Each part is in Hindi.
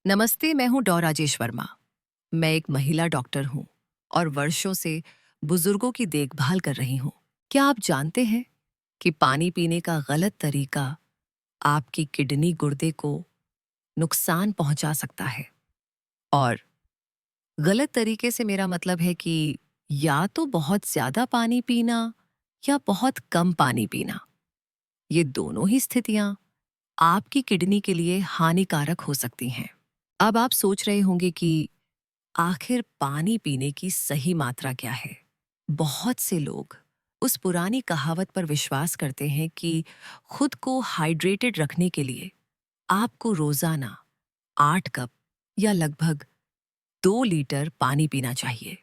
नमस्ते, मैं हूँ डॉ राजेश वर्मा। मैं एक महिला डॉक्टर हूँ और वर्षों से बुजुर्गों की देखभाल कर रही हूँ। क्या आप जानते हैं कि पानी पीने का गलत तरीका आपकी किडनी गुर्दे को नुकसान पहुंचा सकता है? और गलत तरीके से मेरा मतलब है कि या तो बहुत ज्यादा पानी पीना या बहुत कम पानी पीना। ये दोनों ही स्थितियां आपकी किडनी के लिए हानिकारक हो सकती हैं। अब आप सोच रहे होंगे कि आखिर पानी पीने की सही मात्रा क्या है? बहुत से लोग उस पुरानी कहावत पर विश्वास करते हैं कि खुद को हाइड्रेटेड रखने के लिए आपको रोजाना 8 कप या लगभग 2 लीटर पानी पीना चाहिए।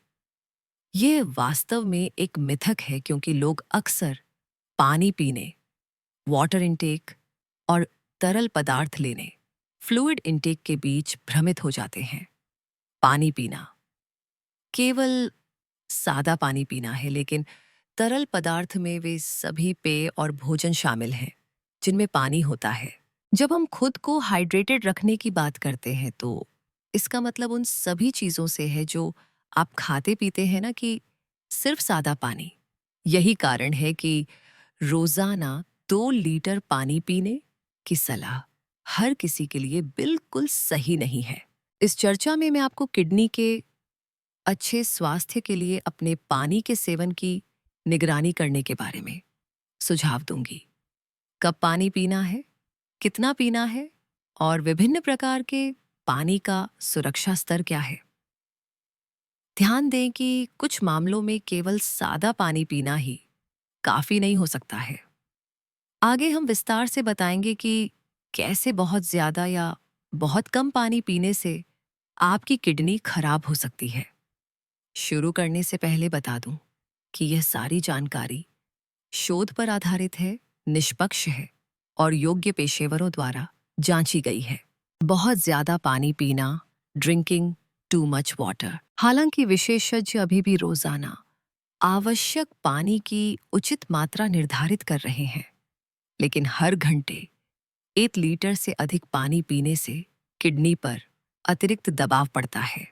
ये वास्तव में एक मिथक है क्योंकि लोग अक्सर पानी पीने, वाटर इनटेक और तरल पदार्थ लेने, फ्लूइड इनटेक के बीच भ्रमित हो जाते हैं। पानी पीना केवल सादा पानी पीना है, लेकिन तरल पदार्थ में वे सभी पेय और भोजन शामिल हैं जिनमें पानी होता है। जब हम खुद को हाइड्रेटेड रखने की बात करते हैं तो इसका मतलब उन सभी चीजों से है जो आप खाते पीते हैं ना, कि सिर्फ सादा पानी। यही कारण है कि रोजाना 2 लीटर पानी पीने की सलाह हर किसी के लिए बिल्कुल सही नहीं है। इस चर्चा में मैं आपको किडनी के अच्छे स्वास्थ्य के लिए अपने पानी के सेवन की निगरानी करने के बारे में सुझाव दूंगी। कब पानी पीना है, कितना पीना है और विभिन्न प्रकार के पानी का सुरक्षा स्तर क्या है। ध्यान दें कि कुछ मामलों में केवल सादा पानी पीना ही काफी नहीं हो सकता है। आगे हम विस्तार से बताएंगे कि कैसे बहुत ज्यादा या बहुत कम पानी पीने से आपकी किडनी खराब हो सकती है। शुरू करने से पहले बता दूं कि यह सारी जानकारी शोध पर आधारित है, निष्पक्ष है और योग्य पेशेवरों द्वारा जांची गई है। बहुत ज्यादा पानी पीना, ड्रिंकिंग टू मच वाटर। हालांकि विशेषज्ञ अभी भी रोजाना आवश्यक पानी की उचित मात्रा निर्धारित कर रहे हैं, लेकिन हर घंटे 1 लीटर से अधिक पानी पीने से किडनी पर अतिरिक्त दबाव पड़ता है।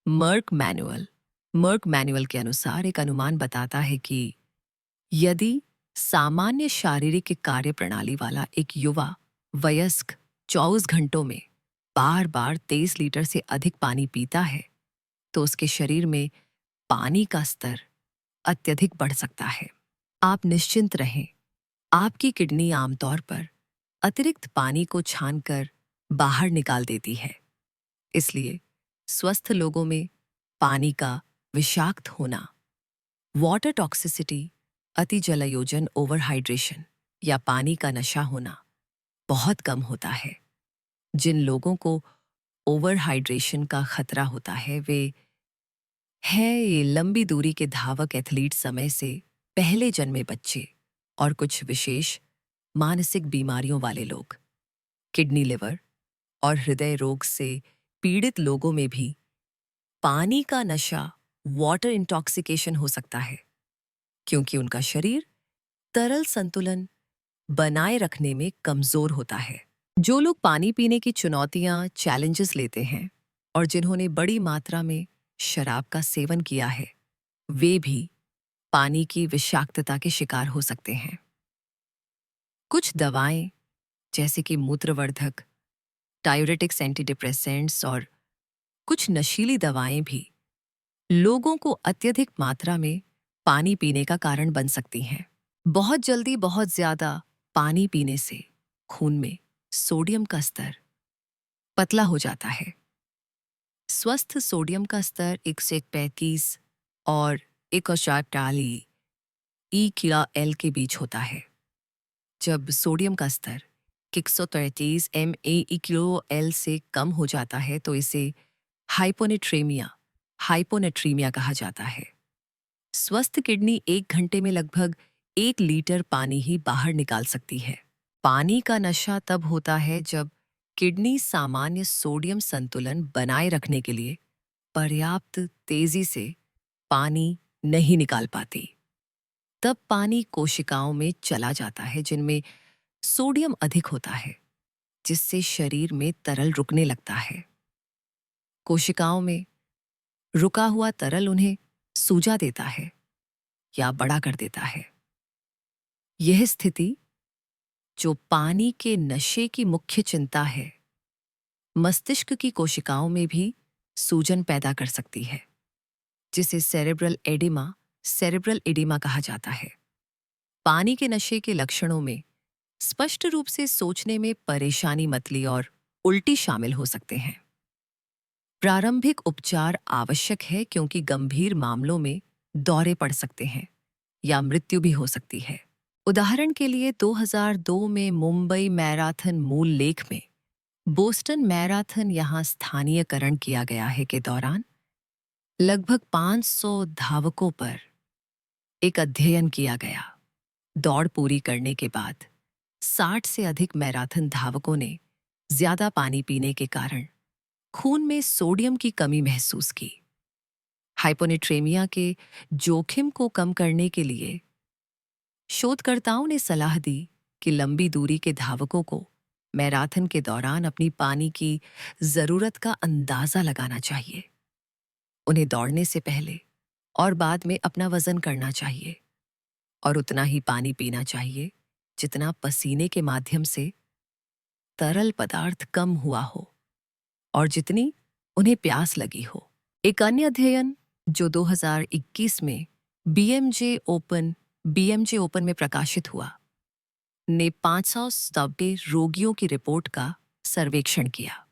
मर्क मैनुअल के अनुसार एक अनुमान बताता है कि यदि सामान्य शारीरिक कार्य प्रणाली वाला एक युवा वयस्क 24 घंटों में बार बार 23 लीटर से अधिक पानी पीता है तो उसके शरीर में पानी का स्तर अत्यधिक बढ़ सकता है। आप निश्चिंत रहें, आपकी किडनी आमतौर पर अतिरिक्त पानी को छानकर बाहर निकाल देती है। इसलिए स्वस्थ लोगों में पानी का विषाक्त होना, वाटर टॉक्सिसिटी, अति जलयोजन ओवरहाइड्रेशन या पानी का नशा होना बहुत कम होता है। जिन लोगों को ओवरहाइड्रेशन का खतरा होता है वे हैं ये लंबी दूरी के धावक, एथलीट, समय से पहले जन्मे बच्चे और कुछ विशेष मानसिक बीमारियों वाले लोग। किडनी, लिवर और हृदय रोग से पीड़ित लोगों में भी पानी का नशा, वाटर इंटॉक्सिकेशन हो सकता है क्योंकि उनका शरीर तरल संतुलन बनाए रखने में कमजोर होता है। जो लोग पानी पीने की चुनौतियां, चैलेंजेस लेते हैं और जिन्होंने बड़ी मात्रा में शराब का सेवन किया है, वे भी पानी की विषाक्तता के शिकार हो सकते हैं। कुछ दवाएं जैसे कि मूत्रवर्धक, डायूरेटिक्स, एंटीडिप्रेसेंट्स और कुछ नशीली दवाएं भी लोगों को अत्यधिक मात्रा में पानी पीने का कारण बन सकती हैं। बहुत जल्दी बहुत ज्यादा पानी पीने से खून में सोडियम का स्तर पतला हो जाता है। स्वस्थ सोडियम का स्तर 135 और 140 ई/एल के बीच होता है। जब सोडियम का स्तर 133 mAe/एल से कम हो जाता है तो इसे हाइपोनेट्रीमिया कहा जाता है। स्वस्थ किडनी 1 घंटे में लगभग 1 लीटर पानी ही बाहर निकाल सकती है। पानी का नशा तब होता है जब किडनी सामान्य सोडियम संतुलन बनाए रखने के लिए पर्याप्त तेजी से पानी नहीं निकाल पाती। तब पानी कोशिकाओं में चला जाता है जिनमें सोडियम अधिक होता है, जिससे शरीर में तरल रुकने लगता है। कोशिकाओं में रुका हुआ तरल उन्हें सूजा देता है या बड़ा कर देता है। यह स्थिति, जो पानी के नशे की मुख्य चिंता है, मस्तिष्क की कोशिकाओं में भी सूजन पैदा कर सकती है, जिसे सेरेब्रल एडिमा कहा जाता है। पानी के नशे के लक्षणों में स्पष्ट रूप से सोचने में परेशानी, मतली और उल्टी शामिल हो सकते हैं। प्रारंभिक उपचार आवश्यक है क्योंकि गंभीर मामलों में दौरे पड़ सकते हैं या मृत्यु भी हो सकती है। उदाहरण के लिए 2002 में मुंबई मैराथन मूल लेख में बोस्टन मैराथन यहाँ स्थानीयकरण किया गया है के दौरान लगभग 500 धावकों पर एक अध्ययन किया गया। दौड़ पूरी करने के बाद 60 से अधिक मैराथन धावकों ने ज्यादा पानी पीने के कारण खून में सोडियम की कमी महसूस की। हाइपोनेट्रेमिया के जोखिम को कम करने के लिए शोधकर्ताओं ने सलाह दी कि लंबी दूरी के धावकों को मैराथन के दौरान अपनी पानी की जरूरत का अंदाजा लगाना चाहिए। उन्हें दौड़ने से पहले और बाद में अपना वजन करना चाहिए और उतना ही पानी पीना चाहिए जितना पसीने के माध्यम से तरल पदार्थ कम हुआ हो और जितनी उन्हें प्यास लगी हो। एक अन्य अध्ययन जो 2021 में बीएमजे ओपन में प्रकाशित हुआ ने 500 दबे रोगियों की रिपोर्ट का सर्वेक्षण किया।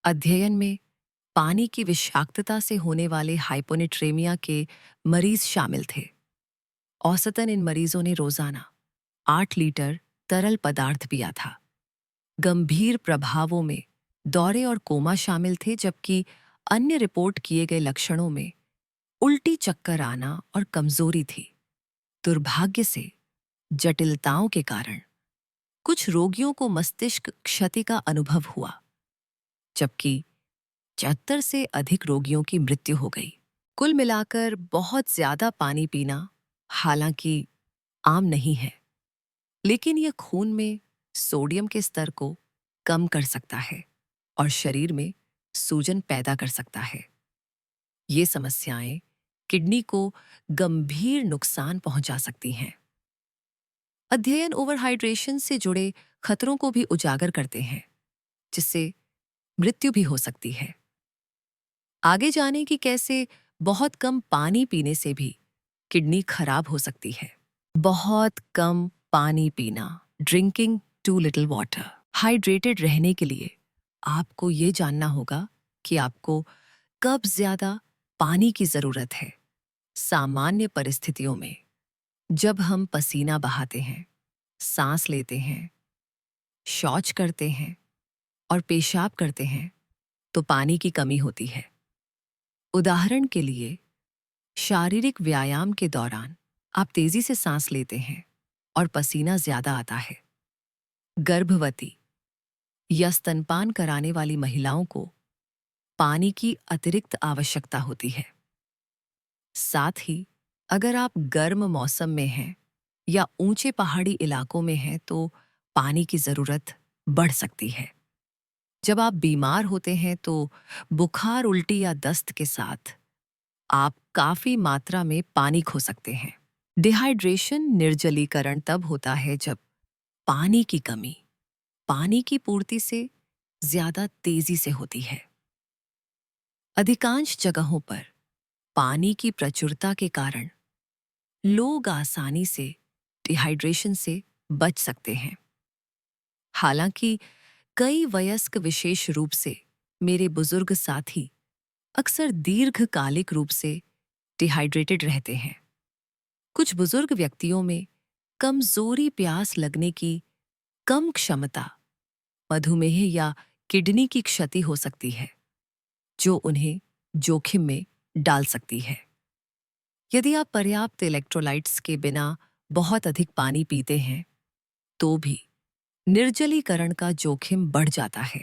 अध्ययन में पानी की विषाक्तता से होने वाले हाइपोनेट्रेमिया के मरीज शामिल थे। औसतन इन मरीजों ने रोजाना 8 लीटर तरल पदार्थ पिया था। गंभीर प्रभावों में दौरे और कोमा शामिल थे, जबकि अन्य रिपोर्ट किए गए लक्षणों में उल्टी, चक्कर आना और कमजोरी थी। दुर्भाग्य से जटिलताओं के कारण कुछ रोगियों को मस्तिष्क क्षति का अनुभव हुआ, जबकि 74 से अधिक रोगियों की मृत्यु हो गई। कुल मिलाकर बहुत ज्यादा पानी पीना हालांकि आम नहीं है, लेकिन यह खून में सोडियम के स्तर को कम कर सकता है और शरीर में सूजन पैदा कर सकता है। ये समस्याएं किडनी को गंभीर नुकसान पहुंचा सकती हैं। अध्ययन ओवरहाइड्रेशन से जुड़े खतरों को भी उजागर करते हैं, जिससे मृत्यु भी हो सकती है। आगे जाने कि कैसे बहुत कम पानी पीने से भी किडनी खराब हो सकती है। बहुत कम पानी पीना, drinking too little water. Hydrated रहने के लिए आपको ये जानना होगा कि आपको कब ज्यादा पानी की जरूरत है। सामान्य परिस्थितियों में जब हम पसीना बहाते हैं, सांस लेते हैं, शौच करते हैं और पेशाब करते हैं, तो पानी की कमी होती है। उदाहरण के लिए, शारीरिक व्यायाम के दौरान आप तेजी से सांस लेते हैं और पसीना ज्यादा आता है। गर्भवती या स्तनपान कराने वाली महिलाओं को पानी की अतिरिक्त आवश्यकता होती है। साथ ही अगर आप गर्म मौसम में हैं या ऊंचे पहाड़ी इलाकों में हैं तो पानी की जरूरत बढ़ सकती है। जब आप बीमार होते हैं तो बुखार, उल्टी या दस्त के साथ आप काफी मात्रा में पानी खो सकते हैं। डिहाइड्रेशन, निर्जलीकरण तब होता है जब पानी की कमी पानी की पूर्ति से ज्यादा तेजी से होती है। अधिकांश जगहों पर पानी की प्रचुरता के कारण लोग आसानी से डिहाइड्रेशन से बच सकते हैं। हालांकि कई वयस्क, विशेष रूप से मेरे बुजुर्ग साथी, अक्सर दीर्घकालिक रूप से डिहाइड्रेटेड रहते हैं। कुछ बुजुर्ग व्यक्तियों में कमजोरी, प्यास लगने की कम क्षमता, मधुमेह या किडनी की क्षति हो सकती है, जो उन्हें जोखिम में डाल सकती है। यदि आप पर्याप्त इलेक्ट्रोलाइट्स के बिना बहुत अधिक पानी पीते हैं, तो भी निर्जलीकरण का जोखिम बढ़ जाता है।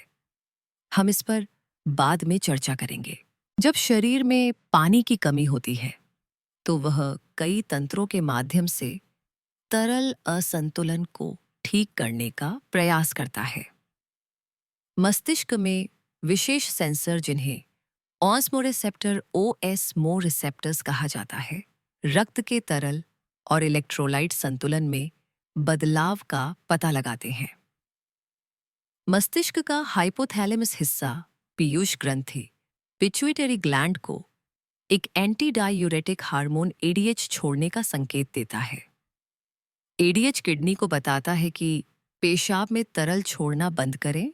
हम इस पर बाद में चर्चा करेंगे। जब शरीर में पानी की कमी होती है, तो वह कई तंत्रों के माध्यम से तरल असंतुलन को ठीक करने का प्रयास करता है। मस्तिष्क में विशेष सेंसर जिन्हें ऑस्मोरिसेप्टर OS रिसेप्टर्स कहा जाता है, रक्त के तरल और इलेक्ट्रोलाइट संतुलन में बदलाव का पता लगाते हैं। मस्तिष्क का हाइपोथैलेमस हिस्सा पीयूष ग्रंथि पिट्यूटरी ग्लैंड को एक एंटी डायूरेटिक हार्मोन ADH छोड़ने का संकेत देता है। ADH किडनी को बताता है कि पेशाब में तरल छोड़ना बंद करें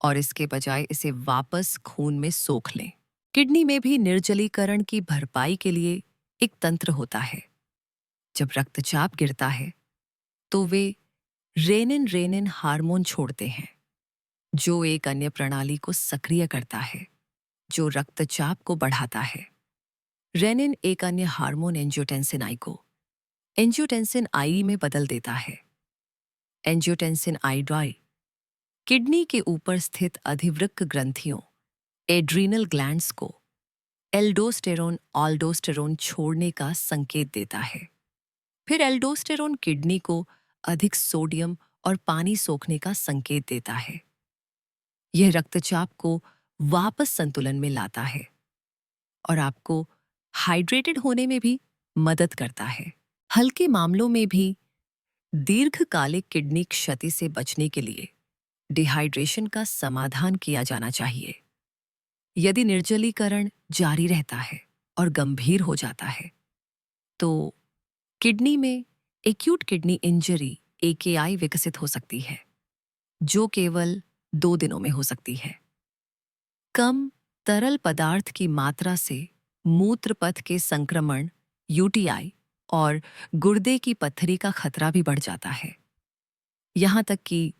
और इसके बजाय इसे वापस खून में सोख लें। किडनी में भी निर्जलीकरण की भरपाई के लिए एक तंत्र होता है। जब रक्तचाप गिरता है तो वे रेनिन हार्मोन छोड़ते हैं, जो एक अन्य प्रणाली को सक्रिय करता है जो रक्तचाप को बढ़ाता है। रेनिन एक अन्य हार्मोन एंजियोटेंसिन आई को एंजियोटेंसिन आई में बदल देता है। एंजियोटेंसिन आई ड्राई किडनी के ऊपर स्थित अधिवृक्क ग्रंथियों एड्रीनल ग्लैंड्स को एल्डोस्टेरोन ऑल्डोस्टेरोन छोड़ने का संकेत देता है। फिर एल्डोस्टेरोन किडनी को अधिक सोडियम और पानी सोखने का संकेत देता है। यह रक्तचाप को वापस संतुलन में लाता है और आपको हाइड्रेटेड होने में भी मदद करता है। हल्के मामलों में भी दीर्घकालिक किडनी क्षति से बचने के लिए डिहाइड्रेशन का समाधान किया जाना चाहिए। यदि निर्जलीकरण जारी रहता है और गंभीर हो जाता है तो किडनी में एक्यूट किडनी इंजरी AKI विकसित हो सकती है, जो केवल 2 दिनों में हो सकती है। कम तरल पदार्थ की मात्रा से मूत्रपथ के संक्रमण UTI और गुर्दे की पत्थरी का खतरा भी बढ़ जाता है। यहाँ तक कि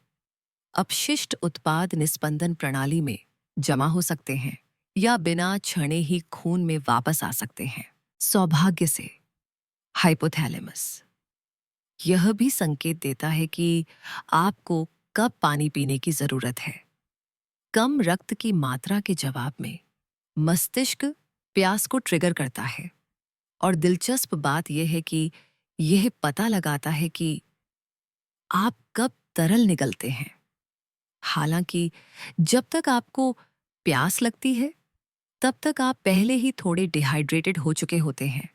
अपशिष्ट उत्पाद निस्पंदन प्रणाली में जमा हो सकते हैं या बिना छणे ही खून में वापस आ सकते हैं। सौभाग्य से हाइपोथैलेमस यह भी संकेत देता है कि आपको कब पानी पीने की जरूरत है। कम रक्त की मात्रा के जवाब में मस्तिष्क प्यास को ट्रिगर करता है और दिलचस्प बात यह है कि यह पता लगाता है कि आप कब तरल निगलते हैं। हालांकि जब तक आपको प्यास लगती है तब तक आप पहले ही थोड़े डिहाइड्रेटेड हो चुके होते हैं।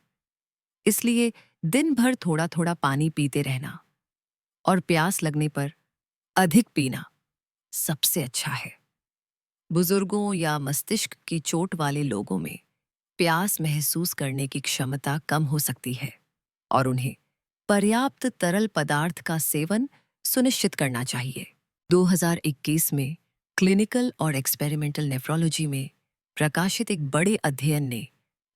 इसलिए दिन भर थोड़ा थोड़ा पानी पीते रहना और प्यास लगने पर अधिक पीना सबसे अच्छा है। बुजुर्गों या मस्तिष्क की चोट वाले लोगों में प्यास महसूस करने की क्षमता कम हो सकती है और उन्हें पर्याप्त तरल पदार्थ का सेवन सुनिश्चित करना चाहिए। 2021 में क्लिनिकल और एक्सपेरिमेंटल नेफ्रोलॉजी में प्रकाशित एक बड़े अध्ययन ने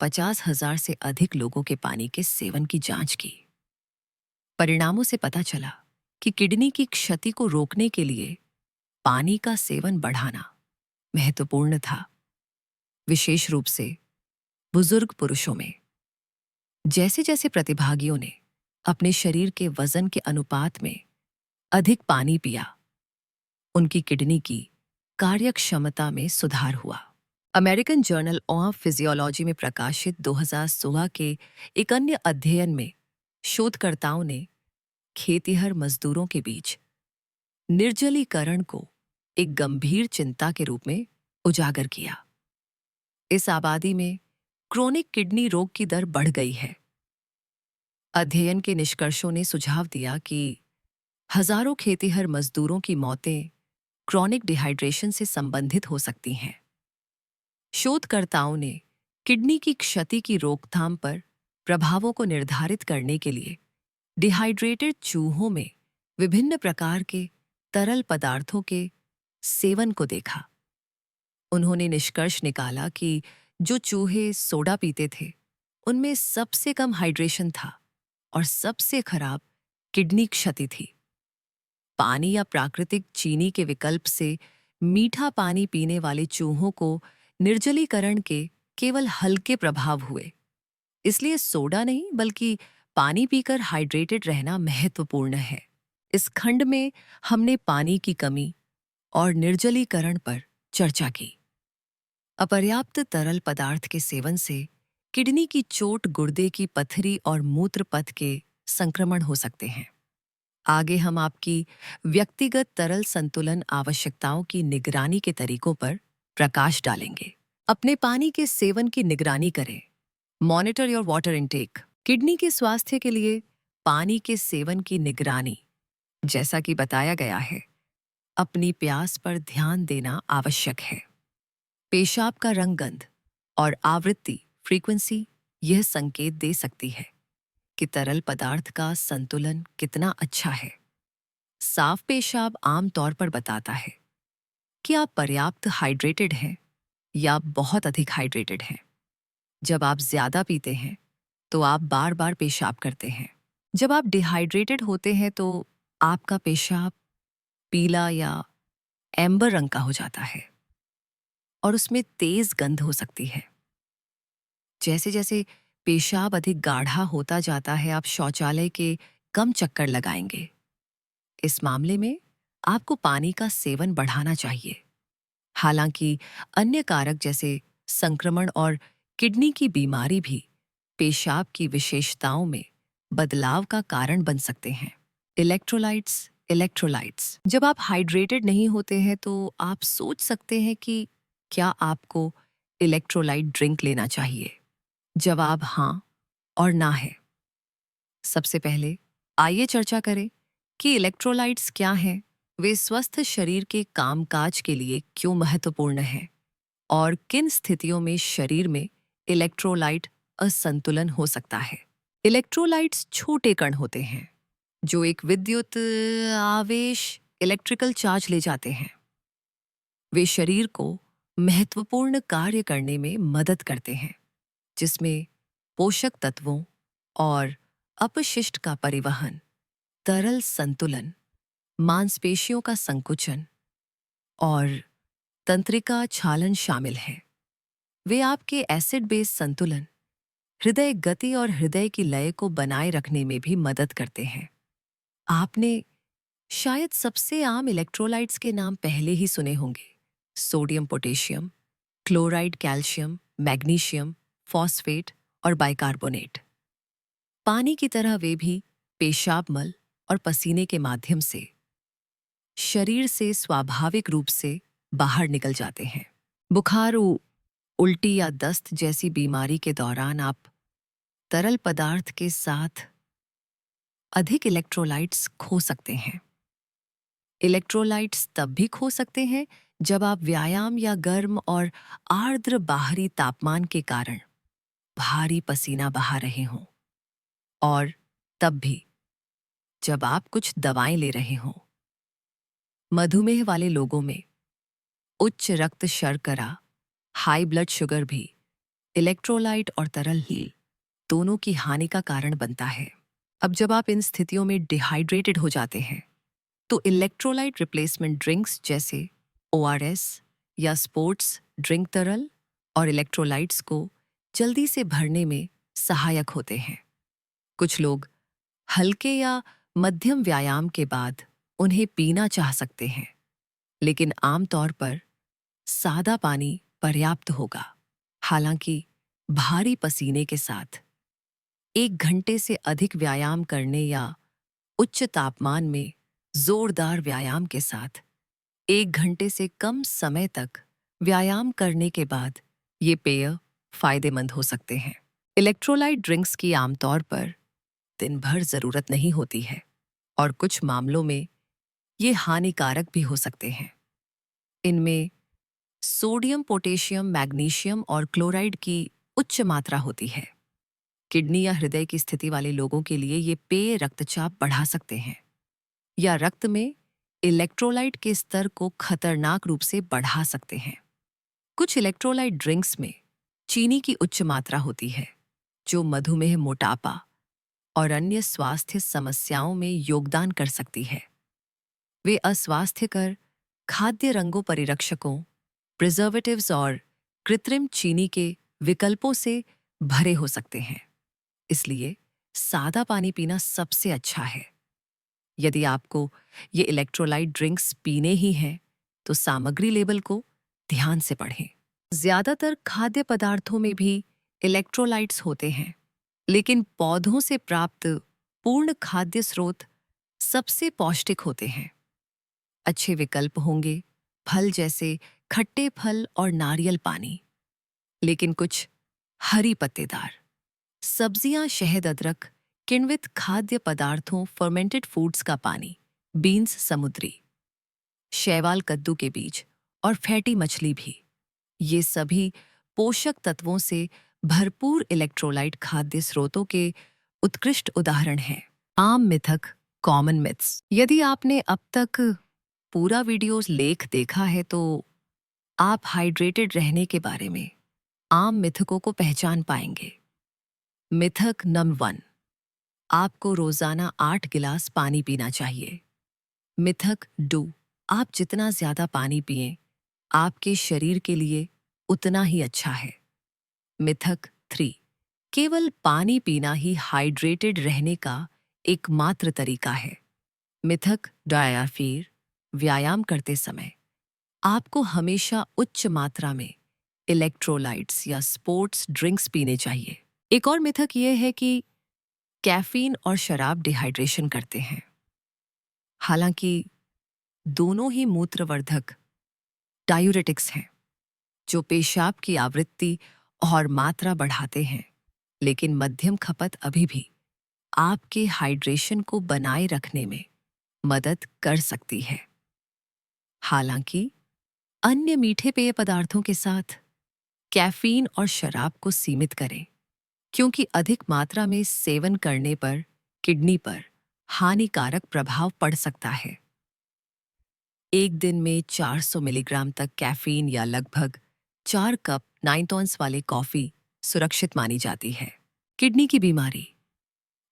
50,000 से अधिक लोगों के पानी के सेवन की जांच की। परिणामों से पता चला कि किडनी की क्षति को रोकने के लिए पानी का सेवन बढ़ाना महत्वपूर्ण था, विशेष रूप से बुजुर्ग पुरुषों में। जैसे जैसे प्रतिभागियों ने अपने शरीर के वजन के अनुपात में अधिक पानी पिया, उनकी किडनी की कार्यक्षमता में सुधार हुआ। अमेरिकन जर्नल ऑफ फिजियोलॉजी में प्रकाशित 2016 के एक अन्य अध्ययन में शोधकर्ताओं ने खेतिहर मजदूरों के बीच निर्जलीकरण को एक गंभीर चिंता के रूप में उजागर किया। इस आबादी में क्रोनिक किडनी रोग की दर बढ़ गई है। अध्ययन के निष्कर्षों ने सुझाव दिया कि हजारों खेतिहर मजदूरों की मौतें क्रोनिक डिहाइड्रेशन से संबंधित हो सकती हैं। शोधकर्ताओं ने किडनी की क्षति की रोकथाम पर प्रभावों को निर्धारित करने के लिए डिहाइड्रेटेड चूहों में विभिन्न प्रकार के तरल पदार्थों के सेवन को देखा। उन्होंने निष्कर्ष निकाला कि जो चूहे सोडा पीते थे उनमें सबसे कम हाइड्रेशन था और सबसे खराब किडनी क्षति थी। पानी या प्राकृतिक चीनी के विकल्प से मीठा पानी पीने वाले चूहों को निर्जलीकरण के केवल हल्के प्रभाव हुए। इसलिए सोडा नहीं बल्कि पानी पीकर हाइड्रेटेड रहना महत्वपूर्ण है। इस खंड में हमने पानी की कमी और निर्जलीकरण पर चर्चा की। अपर्याप्त तरल पदार्थ के सेवन से किडनी की चोट, गुर्दे की पथरी और मूत्रपथ के संक्रमण हो सकते हैं। आगे हम आपकी व्यक्तिगत तरल संतुलन आवश्यकताओं की निगरानी के तरीकों पर प्रकाश डालेंगे। अपने पानी के सेवन की निगरानी करें। Monitor your water intake. Kidney के स्वास्थ्य के लिए पानी के सेवन की निगरानी, जैसा कि बताया गया है, अपनी प्यास पर ध्यान देना आवश्यक है। पेशाब का रंग, गंध और आवृत्ति फ्रीक्वेंसी यह संकेत दे सकती है कि तरल पदार्थ का संतुलन कितना अच्छा है। साफ पेशाब आमतौर पर बताता है कि आप पर्याप्त हाइड्रेटेड हैं या बहुत अधिक हाइड्रेटेड हैं। जब आप ज्यादा पीते हैं तो आप बार बार पेशाब करते हैं। जब आप डिहाइड्रेटेड होते हैं तो आपका पेशाब पीला या एम्बर रंग का हो जाता है और उसमें तेज गंध हो सकती है। जैसे जैसे पेशाब अधिक गाढ़ा होता जाता है, आप शौचालय के कम चक्कर लगाएंगे। इस मामले में आपको पानी का सेवन बढ़ाना चाहिए। हालांकि अन्य कारक जैसे संक्रमण और किडनी की बीमारी भी पेशाब की विशेषताओं में बदलाव का कारण बन सकते हैं। इलेक्ट्रोलाइट्स जब आप हाइड्रेटेड नहीं होते हैं तो आप सोच सकते हैं कि क्या आपको इलेक्ट्रोलाइट ड्रिंक लेना चाहिए। जवाब हाँ और ना है। सबसे पहले आइए चर्चा करें कि इलेक्ट्रोलाइट्स क्या हैं, वे स्वस्थ शरीर के कामकाज के लिए क्यों महत्वपूर्ण हैं और किन स्थितियों में शरीर में इलेक्ट्रोलाइट असंतुलन हो सकता है। इलेक्ट्रोलाइट्स छोटे कण होते हैं जो एक विद्युत आवेश इलेक्ट्रिकल चार्ज ले जाते हैं। वे शरीर को महत्वपूर्ण कार्य करने में मदद करते हैं, जिसमें पोषक तत्वों और अपशिष्ट का परिवहन, तरल संतुलन, मांसपेशियों का संकुचन और तंत्रिका क्षालन शामिल है। वे आपके एसिड बेस संतुलन, हृदय गति और हृदय की लय को बनाए रखने में भी मदद करते हैं। आपने शायद सबसे आम इलेक्ट्रोलाइट्स के नाम पहले ही सुने होंगे: sodium, potassium, chloride, calcium, magnesium, phosphate और बाइकार्बोनेट। पानी की तरह वे भी पेशाब, मल और पसीने के माध्यम से शरीर से स्वाभाविक रूप से बाहर निकल जाते हैं। बुखार, उल्टी या दस्त जैसी बीमारी के दौरान आप तरल पदार्थ के साथ अधिक इलेक्ट्रोलाइट्स खो सकते हैं। इलेक्ट्रोलाइट्स तब भी खो सकते हैं जब आप व्यायाम या गर्म और आर्द्र बाहरी तापमान के कारण भारी पसीना बहा रहे हों, और तब भी जब आप कुछ दवाएं ले रहे हों। मधुमेह वाले लोगों में उच्च रक्त शर्करा, हाई ब्लड शुगर भी इलेक्ट्रोलाइट और तरल हील दोनों की हानि का कारण बनता है। अब जब आप इन स्थितियों में डिहाइड्रेटेड हो जाते हैं तो इलेक्ट्रोलाइट रिप्लेसमेंट ड्रिंक्स जैसे ओआरएस या स्पोर्ट्स ड्रिंक तरल और इलेक्ट्रोलाइट्स को जल्दी से भरने में सहायक होते हैं। कुछ लोग हल्के या मध्यम व्यायाम के बाद उन्हें पीना चाह सकते हैं, लेकिन आमतौर पर सादा पानी पर्याप्त होगा। हालांकि भारी पसीने के साथ, 1 घंटे से अधिक व्यायाम करने या उच्च तापमान में जोरदार व्यायाम के साथ 1 घंटे से कम समय तक व्यायाम करने के बाद ये पेय फायदेमंद हो सकते हैं। इलेक्ट्रोलाइट ड्रिंक्स की आमतौर पर दिन भर जरूरत नहीं होती है और कुछ मामलों में ये हानिकारक भी हो सकते हैं। इनमें सोडियम, पोटेशियम, मैग्नीशियम और क्लोराइड की उच्च मात्रा होती है। किडनी या हृदय की स्थिति वाले लोगों के लिए ये पेय रक्तचाप बढ़ा सकते हैं या रक्त में इलेक्ट्रोलाइट के स्तर को खतरनाक रूप से बढ़ा सकते हैं। कुछ इलेक्ट्रोलाइट ड्रिंक्स में चीनी की उच्च मात्रा होती है, जो मधुमेह, मोटापा और अन्य स्वास्थ्य समस्याओं में योगदान कर सकती है। वे अस्वास्थ्यकर खाद्य रंगों, परिरक्षकों, प्रिजर्वेटिव्स और कृत्रिम चीनी के विकल्पों से भरे हो सकते हैं। इसलिए सादा पानी पीना सबसे अच्छा है। यदि आपको ये इलेक्ट्रोलाइट ड्रिंक्स पीने ही हैं, तो सामग्री लेबल को ध्यान से पढ़ें। ज्यादातर खाद्य पदार्थों में भी इलेक्ट्रोलाइट्स होते हैं, लेकिन पौधों से प्राप्त पूर्ण खाद्य स्रोत सबसे पौष्टिक होते हैं। अच्छे विकल्प होंगे फल जैसे खट्टे फल और नारियल पानी, लेकिन कुछ हरी पत्तेदार सब्जियां, शहद, अदरक, किण्वित खाद्य पदार्थों, फर्मेंटेड फूड्स का पानी, बीन्स समुद्री, शैवाल, कद्दू के बीज और फैटी मछली भी। ये सभी पोषक तत्वों से भरपूर इलेक्ट्रोलाइट खाद्य स्रोतों के उत्कृष्ट उदाहरण हैं। आम मिथक, कॉमन मिथ्स। यदि आपने अब तक पूरा वीडियो लेख देखा है तो आप हाइड्रेटेड रहने के बारे में आम मिथकों को पहचान पाएंगे। मिथक नंबर 1, आपको रोजाना 8 गिलास पानी पीना चाहिए। मिथक 2, आप जितना ज्यादा पानी पिएं, आपके शरीर के लिए उतना ही अच्छा है। मिथक 3, केवल पानी पीना ही हाइड्रेटेड रहने का एकमात्र तरीका है। मिथक 4, व्यायाम करते समय आपको हमेशा उच्च मात्रा में इलेक्ट्रोलाइट्स या स्पोर्ट्स ड्रिंक्स पीने चाहिए। एक और मिथक ये है कि कैफीन और शराब डिहाइड्रेशन करते हैं। हालांकि दोनों ही मूत्रवर्धक डायूरेटिक्स हैं जो पेशाब की आवृत्ति और मात्रा बढ़ाते हैं, लेकिन मध्यम खपत अभी भी आपके हाइड्रेशन को बनाए रखने में मदद कर सकती है। हालांकि अन्य मीठे पेय पदार्थों के साथ कैफीन और शराब को सीमित करें, क्योंकि अधिक मात्रा में सेवन करने पर किडनी पर हानिकारक प्रभाव पड़ सकता है। एक दिन में 400 मिलीग्राम तक कैफीन या लगभग 4 कप 9 ऑन्स वाले कॉफी सुरक्षित मानी जाती है। किडनी की बीमारी,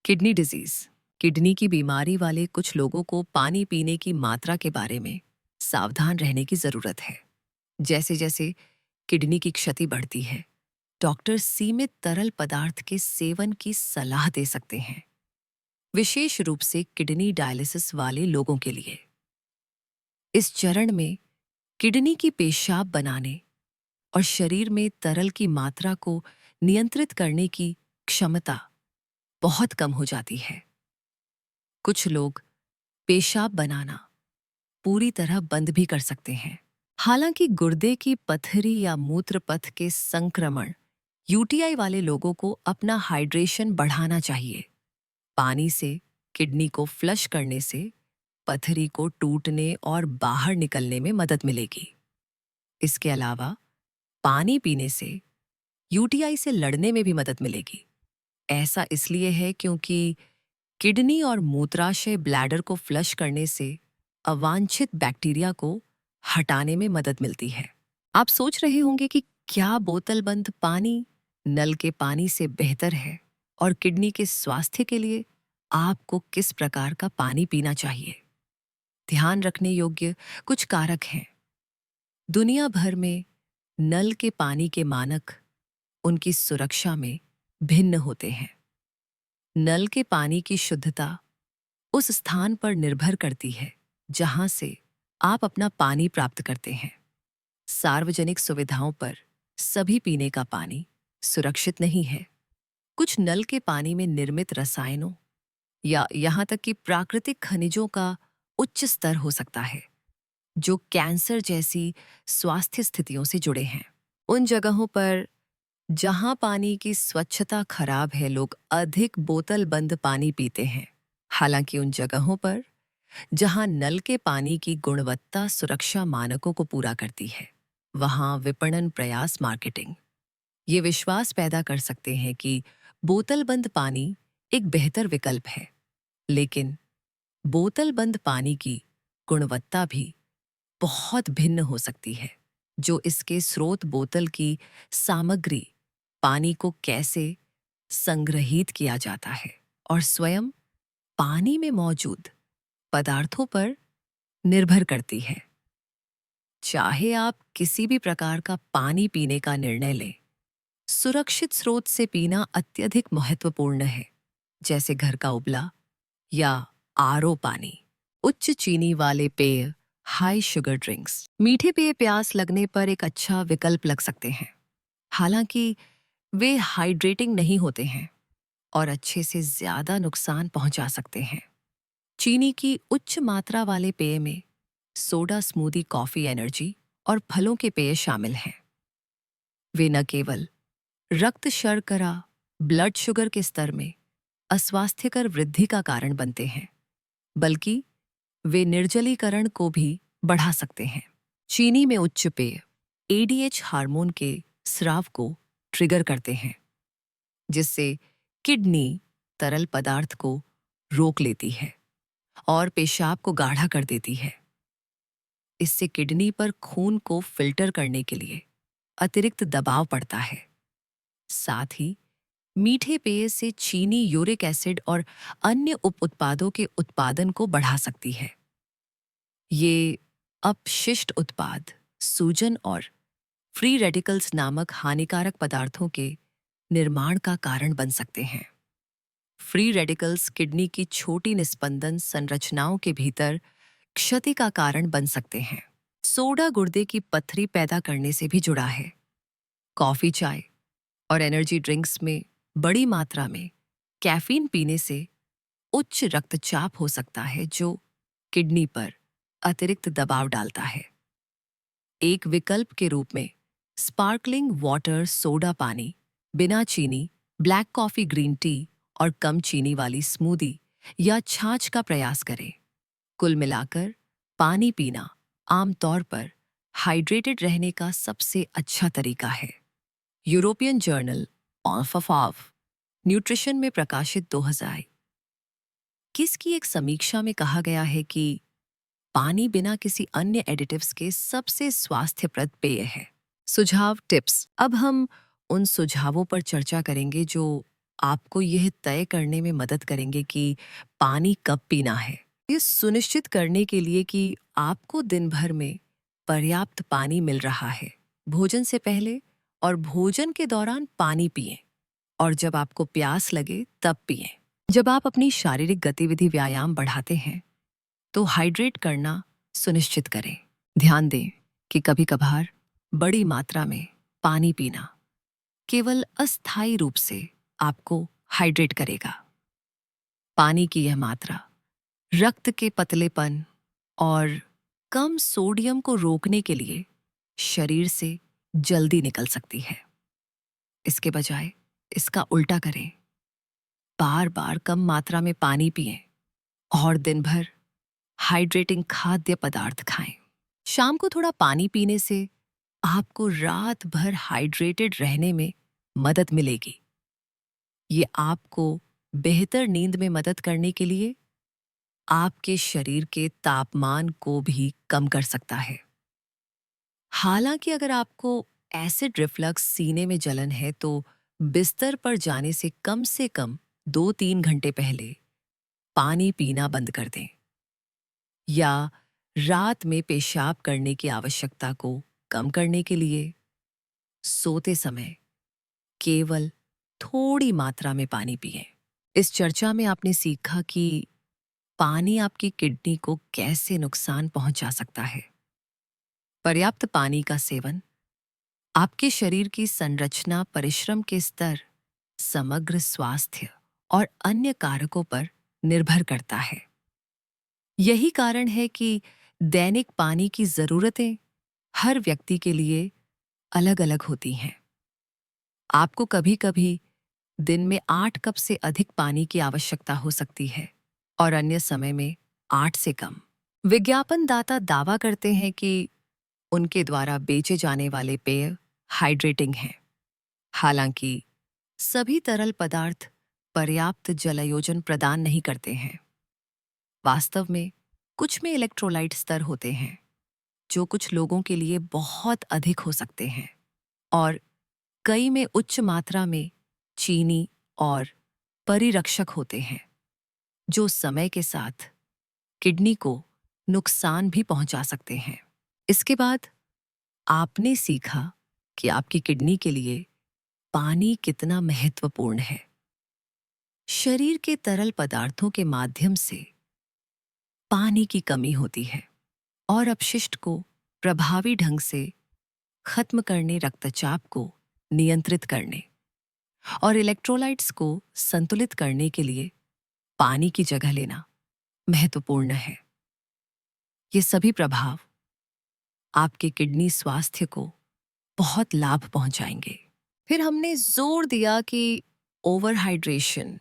किडनी डिजीज। किडनी की बीमारी वाले कुछ लोगों को पानी पीने की मात्रा के बारे में सावधान रहने की जरूरत है। जैसे जैसे किडनी की क्षति बढ़ती है, डॉक्टर सीमित तरल पदार्थ के सेवन की सलाह दे सकते हैं, विशेष रूप से किडनी डायलिसिस वाले लोगों के लिए। इस चरण में किडनी की पेशाब बनाने और शरीर में तरल की मात्रा को नियंत्रित करने की क्षमता बहुत कम हो जाती है। कुछ लोग पेशाब बनाना पूरी तरह बंद भी कर सकते हैं। हालांकि गुर्दे की पथरी या मूत्रपथ के संक्रमण यूटीआई वाले लोगों को अपना हाइड्रेशन बढ़ाना चाहिए। पानी से किडनी को फ्लश करने से पथरी को टूटने और बाहर निकलने में मदद मिलेगी। इसके अलावा पानी पीने से यूटीआई से लड़ने में भी मदद मिलेगी। ऐसा इसलिए है क्योंकि किडनी और मूत्राशय ब्लैडर को फ्लश करने से अवांछित बैक्टीरिया को हटाने में मदद मिलती है। आप सोच रहे होंगे कि क्या बोतल बंद पानी नल के पानी से बेहतर है और किडनी के स्वास्थ्य के लिए आपको किस प्रकार का पानी पीना चाहिए। ध्यान रखने योग्य कुछ कारक हैं। दुनिया भर में नल के पानी के मानक उनकी सुरक्षा में भिन्न होते हैं। नल के पानी की शुद्धता उस स्थान पर निर्भर करती है जहां से आप अपना पानी प्राप्त करते हैं। सार्वजनिक सुविधाओं पर सभी पीने का पानी सुरक्षित नहीं है। कुछ नल के पानी में निर्मित रसायनों या यहाँ तक कि प्राकृतिक खनिजों का उच्च स्तर हो सकता है, जो कैंसर जैसी स्वास्थ्य स्थितियों से जुड़े हैं। उन जगहों पर जहां पानी की स्वच्छता खराब है, लोग अधिक बोतल बंद पानी पीते हैं। हालांकि उन जगहों पर जहां नल के पानी की गुणवत्ता सुरक्षा मानकों को पूरा करती है, वहां विपणन प्रयास, मार्केटिंग ये विश्वास पैदा कर सकते हैं कि बोतल बंद पानी एक बेहतर विकल्प है। लेकिन बोतल बंद पानी की गुणवत्ता भी बहुत भिन्न हो सकती है, जो इसके स्रोत, बोतल की सामग्री, पानी को कैसे संग्रहित किया जाता है और स्वयं पानी में मौजूद पदार्थों पर निर्भर करती है। चाहे आप किसी भी प्रकार का पानी पीने का निर्णय लें, सुरक्षित स्रोत से पीना अत्यधिक महत्वपूर्ण है, जैसे घर का उबला या आरओ पानी। उच्च चीनी वाले पेय, हाई शुगर ड्रिंक्स, मीठे पेय प्यास लगने पर एक अच्छा विकल्प लग सकते हैं। हालांकि वे हाइड्रेटिंग नहीं होते हैं और अच्छे से ज्यादा नुकसान पहुंचा सकते हैं। चीनी की उच्च मात्रा वाले पेय में सोडा, स्मूदी, कॉफी, एनर्जी और फलों के पेय शामिल हैं। वे न केवल रक्त शर्करा, ब्लड शुगर के स्तर में अस्वास्थ्यकर वृद्धि का कारण बनते हैं, बल्कि वे निर्जलीकरण को भी बढ़ा सकते हैं। चीनी में उच्च पेय एडीएच हार्मोन के स्राव को ट्रिगर करते हैं, जिससे किडनी तरल पदार्थ को रोक लेती है और पेशाब को गाढ़ा कर देती है। इससे किडनी पर खून को फिल्टर करने के लिए अतिरिक्त दबाव पड़ता है। साथ ही मीठे पेय से चीनी यूरिक एसिड और अन्य उप उत्पादों के उत्पादन को बढ़ा सकती है। ये अपशिष्ट उत्पाद सूजन और फ्री रेडिकल्स नामक हानिकारक पदार्थों के निर्माण का कारण बन सकते हैं। फ्री रेडिकल्स किडनी की छोटी निस्पंदन संरचनाओं के भीतर क्षति का कारण बन सकते हैं। सोडा गुर्दे की पथरी पैदा करने से भी जुड़ा है। कॉफी, चाय और एनर्जी ड्रिंक्स में बड़ी मात्रा में कैफीन पीने से उच्च रक्तचाप हो सकता है, जो किडनी पर अतिरिक्त दबाव डालता है। एक विकल्प के रूप में स्पार्कलिंग वाटर, सोडा पानी, बिना चीनी, ब्लैक कॉफी, ग्रीन टी और कम चीनी वाली स्मूदी या छाछ का प्रयास करें। कुल मिलाकर पानी पीना आमतौर पर हाइड्रेटेड रहने का सबसे अच्छा तरीका है। यूरोपियन जर्नल ऑफ न्यूट्रिशन में प्रकाशित 2021 की एक समीक्षा में कहा गया है कि पानी बिना किसी अन्य एडिटिव्स के सबसे स्वास्थ्यप्रद पेय है। सुझाव, टिप्स। अब हम उन सुझावों पर चर्चा करेंगे जो आपको यह तय करने में मदद करेंगे कि पानी कब पीना है। ये सुनिश्चित करने के लिए कि आपको दिन भर में पर्याप्त पानी मिल रहा है। भोजन से पहले और भोजन के दौरान पानी पिएं और जब आपको प्यास लगे तब पिएं। जब आप अपनी शारीरिक गतिविधि व्यायाम बढ़ाते हैं तो हाइड्रेट करना सुनिश्चित करें। ध्यान दें कि कभी-कभार बड़ी मात्रा में पानी पीना केवल अस्थायी रूप से आपको हाइड्रेट करेगा। पानी की यह मात्रा रक्त के पतलेपन और कम सोडियम को रोकने के लिए शरीर से जल्दी निकल सकती है। इसके बजाय इसका उल्टा करें। बार बार कम मात्रा में पानी पिएं और दिन भर हाइड्रेटिंग खाद्य पदार्थ खाएं। शाम को थोड़ा पानी पीने से आपको रात भर हाइड्रेटेड रहने में मदद मिलेगी। ये आपको बेहतर नींद में मदद करने के लिए आपके शरीर के तापमान को भी कम कर सकता है। हालांकि अगर आपको एसिड रिफ्लक्स, सीने में जलन है, तो बिस्तर पर जाने से कम 2-3 घंटे पहले पानी पीना बंद कर दें, या रात में पेशाब करने की आवश्यकता को कम करने के लिए सोते समय केवल थोड़ी मात्रा में पानी पिएं। इस चर्चा में आपने सीखा कि पानी आपकी किडनी को कैसे नुकसान पहुंचा सकता है। पर्याप्त पानी का सेवन आपके शरीर की संरचना, परिश्रम के स्तर, समग्र स्वास्थ्य और अन्य कारकों पर निर्भर करता है। यही कारण है कि दैनिक पानी की जरूरतें हर व्यक्ति के लिए अलग-अलग होती हैं। आपको कभी-कभी दिन में 8 कप से अधिक पानी की आवश्यकता हो सकती है और अन्य समय में 8 से कम। विज्ञापनदाता दावा करते हैं कि उनके द्वारा बेचे जाने वाले पेय हाइड्रेटिंग हैं। हालांकि सभी तरल पदार्थ पर्याप्त जलायोजन प्रदान नहीं करते हैं। वास्तव में कुछ में इलेक्ट्रोलाइट स्तर होते हैं जो कुछ लोगों के लिए बहुत अधिक हो सकते हैं, और कई में उच्च मात्रा में चीनी और परिरक्षक होते हैं जो समय के साथ किडनी को नुकसान भी पहुंचा सकते हैं। इसके बाद आपने सीखा कि आपकी किडनी के लिए पानी कितना महत्वपूर्ण है। शरीर के तरल पदार्थों के माध्यम से पानी की कमी होती है और अपशिष्ट को प्रभावी ढंग से खत्म करने, रक्तचाप को नियंत्रित करने और इलेक्ट्रोलाइट्स को संतुलित करने के लिए पानी की जगह लेना महत्वपूर्ण है। ये सभी प्रभाव आपके किडनी स्वास्थ्य को बहुत लाभ पहुंचाएंगे। फिर हमने जोर दिया कि ओवरहाइड्रेशन,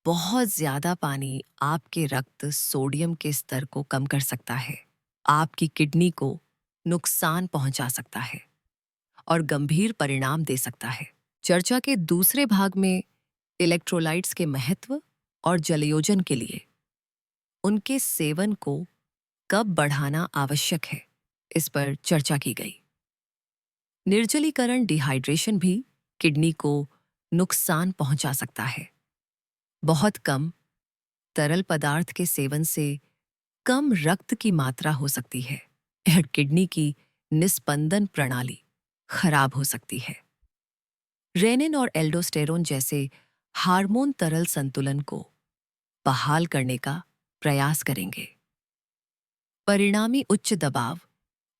बहुत ज्यादा पानी आपके रक्त सोडियम के स्तर को कम कर सकता है, आपकी किडनी को नुकसान पहुंचा सकता है और गंभीर परिणाम दे सकता है। चर्चा के दूसरे भाग में इलेक्ट्रोलाइट्स के महत्व और जलयोजन के लिए उनके सेवन को कब बढ़ाना आवश्यक है, इस पर चर्चा की गई। निर्जलीकरण, डिहाइड्रेशन भी किडनी को नुकसान पहुंचा सकता है। बहुत कम तरल पदार्थ के सेवन से कम रक्त की मात्रा हो सकती है और किडनी की निस्पंदन प्रणाली खराब हो सकती है। रेनिन और एल्डोस्टेरोन जैसे हार्मोन तरल संतुलन को बहाल करने का प्रयास करेंगे। परिणामी उच्च दबाव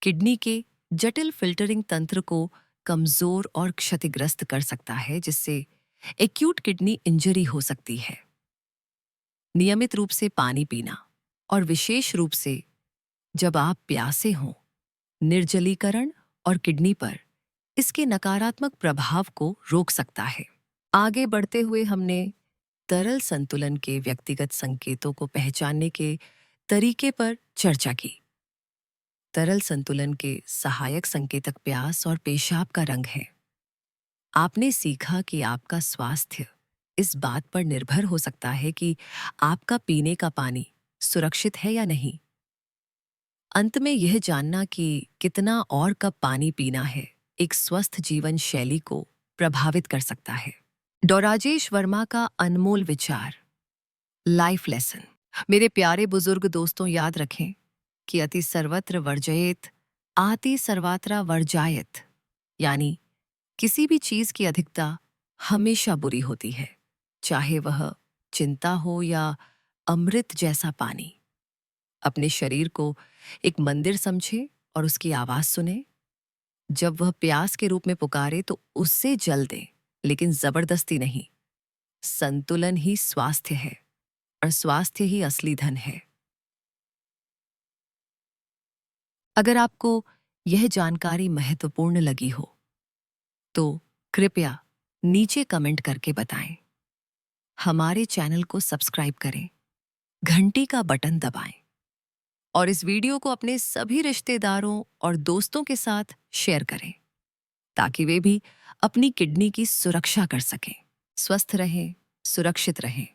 किडनी के जटिल फिल्टरिंग तंत्र को कमजोर और क्षतिग्रस्त कर सकता है, जिससे एक्यूट किडनी इंजरी हो सकती है। नियमित रूप से पानी पीना और विशेष रूप से जब आप प्यासे हों, निर्जलीकरण और किडनी पर इसके नकारात्मक प्रभाव को रोक सकता है। आगे बढ़ते हुए हमने तरल संतुलन के व्यक्तिगत संकेतों को पहचानने के तरीके पर चर्चा की। तरल संतुलन के सहायक संकेतक प्यास और पेशाब का रंग है। आपने सीखा कि आपका स्वास्थ्य इस बात पर निर्भर हो सकता है कि आपका पीने का पानी सुरक्षित है या नहीं। अंत में यह जानना कि कितना और कब पानी पीना है एक स्वस्थ जीवन शैली को प्रभावित कर सकता है। डॉ. राजेश वर्मा का अनमोल विचार, लाइफ लेसन। मेरे प्यारे बुजुर्ग दोस्तों, याद रखें कि अति सर्वत्र वर्जयेत, आति सर्वत्र वर्जायत, यानी किसी भी चीज की अधिकता हमेशा बुरी होती है, चाहे वह चिंता हो या अमृत जैसा पानी। अपने शरीर को एक मंदिर समझे और उसकी आवाज सुने। जब वह प्यास के रूप में पुकारे तो उससे जल दे, लेकिन जबरदस्ती नहीं। संतुलन ही स्वास्थ्य है और स्वास्थ्य ही असली धन है। अगर आपको यह जानकारी महत्वपूर्ण लगी हो तो कृपया नीचे कमेंट करके बताएं। हमारे चैनल को सब्सक्राइब करें, घंटी का बटन दबाएं और इस वीडियो को अपने सभी रिश्तेदारों और दोस्तों के साथ शेयर करें ताकि वे भी अपनी किडनी की सुरक्षा कर सकें। स्वस्थ रहें, सुरक्षित रहें।